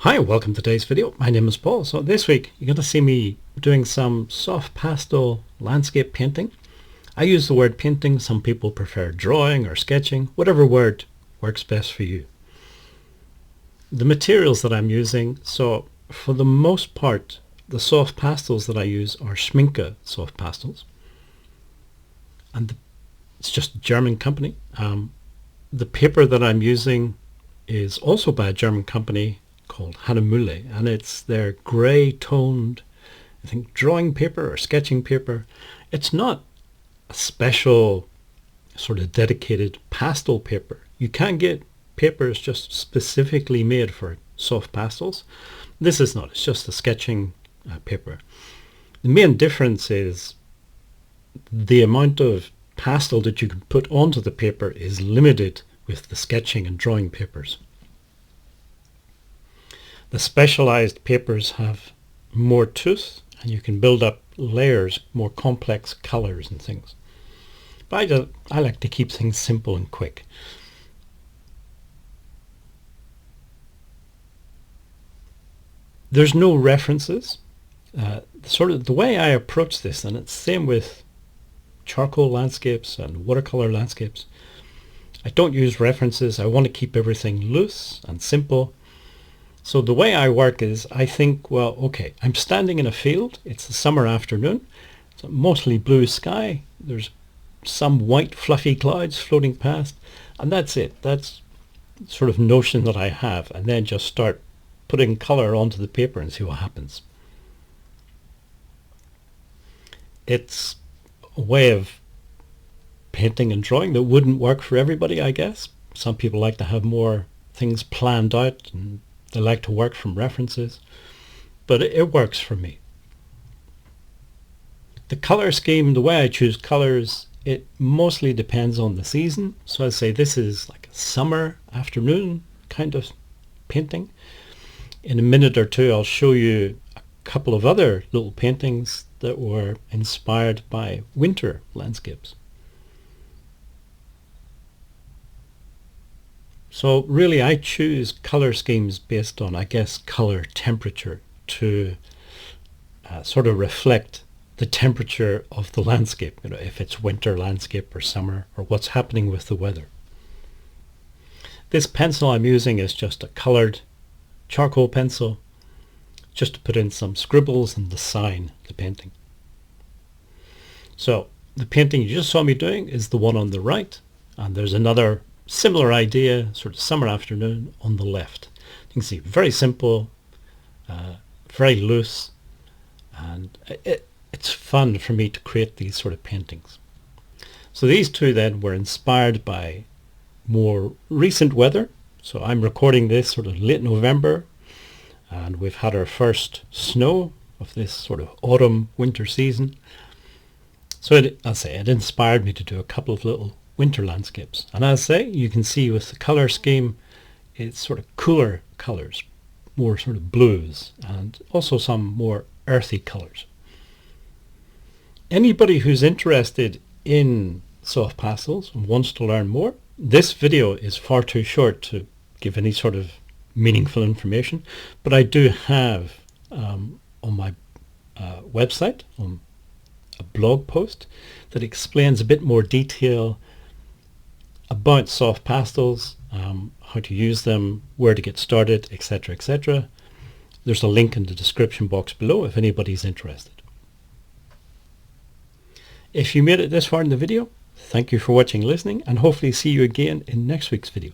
Hi, welcome to today's video. My name is Paul. So this week you're going to see me doing some soft pastel landscape painting. I use the word painting. Some people prefer drawing or sketching, whatever word works best for you. The materials that I'm using, so for the most part the soft pastels that I use are Schminke soft pastels, and it's just a German company. The paper that I'm using is also by a German company called Hahnemühle, and it's their grey toned, I think, drawing paper or sketching paper. It's not a special sort of dedicated pastel paper. You can get papers just specifically made for soft pastels. This is not, it's just a sketching paper. The main difference is the amount of pastel that you can put onto the paper is limited with the sketching and drawing papers. The specialized papers have more tooth and you can build up layers, more complex colors and things. But I like to keep things simple and quick. There's no references. Sort of the way I approach this, and it's the same with charcoal landscapes and watercolor landscapes, I don't use references. I want to keep everything loose and simple. So the way I work is I think, well, okay, I'm standing in a field. It's a summer afternoon. It's mostly blue sky. There's some white fluffy clouds floating past, and that's it. That's sort of notion that I have, and then just start putting color onto the paper and see what happens. It's a way of painting and drawing that wouldn't work for everybody, I guess. Some people like to have more things planned out and they like to work from references, but it works for me. The color scheme, the way I choose colors, it mostly depends on the season. So I say this is like a summer afternoon kind of painting. In a minute or two I'll show you a couple of other little paintings that were inspired by winter landscapes. So really I choose color schemes based on, I guess, color temperature to sort of reflect the temperature of the landscape, you know, if it's winter landscape or summer or what's happening with the weather. This pencil I'm using is just a colored charcoal pencil, just to put in some scribbles and design the painting. So the painting you just saw me doing is the one on the right, and there's another similar idea, sort of summer afternoon, on the left. You can see very simple, very loose, and it's fun for me to create these sort of paintings. So these two then were inspired by more recent weather. So I'm recording this sort of late November, and we've had our first snow of this sort of autumn winter season. So it inspired me to do a couple of little winter landscapes. And as I say, you can see with the color scheme, it's sort of cooler colors, more sort of blues, and also some more earthy colors. Anybody who's interested in soft pastels and wants to learn more, this video is far too short to give any sort of meaningful information, but I do have on my website a blog post that explains a bit more detail about soft pastels, how to use them, where to get started, etc., etc. There's a link in the description box below if anybody's interested. If you made it this far in the video, thank you for watching and listening, and hopefully see you again in next week's video.